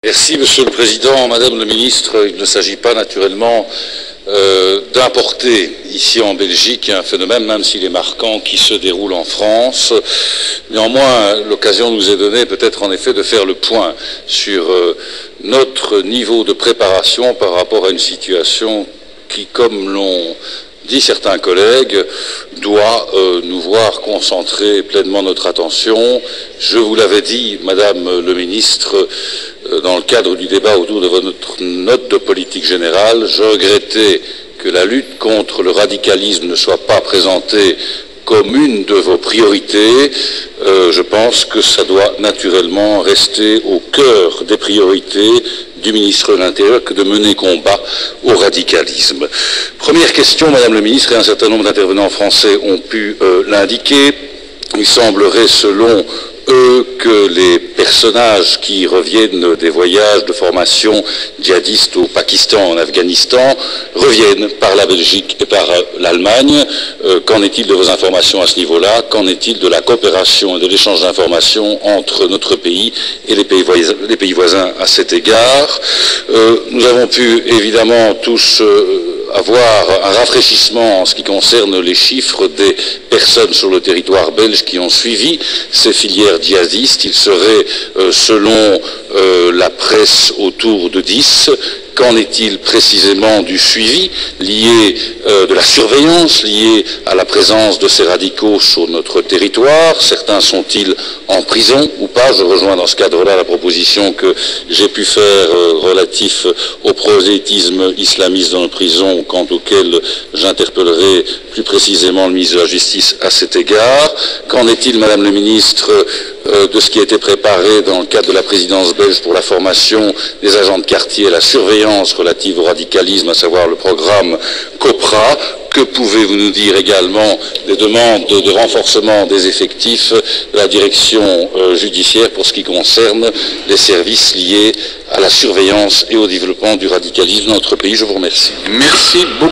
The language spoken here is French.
Merci, Monsieur le Président. Madame le Ministre, il ne s'agit pas naturellement d'importer ici en Belgique un phénomène, même s'il est marquant, qui se déroule en France. Néanmoins, l'occasion nous est donnée peut-être en effet de faire le point sur notre niveau de préparation par rapport à une situation qui, comme l'ont dit certains collègues, doit nous voir concentrer pleinement notre attention. Je vous l'avais dit, Madame le Ministre, dans le cadre du débat autour de votre note de politique générale, je regrettais que la lutte contre le radicalisme ne soit pas présentée comme une de vos priorités. Je pense que ça doit naturellement rester au cœur des priorités du ministre de l'Intérieur que de mener combat au radicalisme. Première question, Madame le Ministre, et un certain nombre d'intervenants français ont pu l'indiquer. Il semblerait, selon eux, que les personnages qui reviennent des voyages de formation djihadistes au Pakistan, en Afghanistan, reviennent par la Belgique et par l'Allemagne. Qu'en est-il de vos informations à ce niveau-là? Qu'en est-il de la coopération et de l'échange d'informations entre notre pays et les pays voisins à cet égard? Nous avons pu évidemment tous avoir un rafraîchissement en ce qui concerne les chiffres des personnes sur le territoire belge qui ont suivi ces filières djihadistes. Il serait, selon la presse, autour de 10. Qu'en est-il précisément du suivi lié, de la surveillance liée à la présence de ces radicaux sur notre territoire? Certains sont-ils en prison ou pas? Je rejoins dans ce cadre-là la proposition que j'ai pu faire relatif au prosélytisme islamiste dans nos prisons, quant auquel j'interpellerai plus précisément le ministre de la Justice à cet égard. Qu'en est-il, Madame le Ministre, de ce qui a été préparé dans le cadre de la présidence belge pour la formation des agents de quartier et la surveillance relative au radicalisme, à savoir le programme COPRA? Que pouvez-vous nous dire également des demandes de renforcement des effectifs de la direction judiciaire pour ce qui concerne les services liés à la surveillance et au développement du radicalisme dans notre pays? Je vous remercie. Merci beaucoup.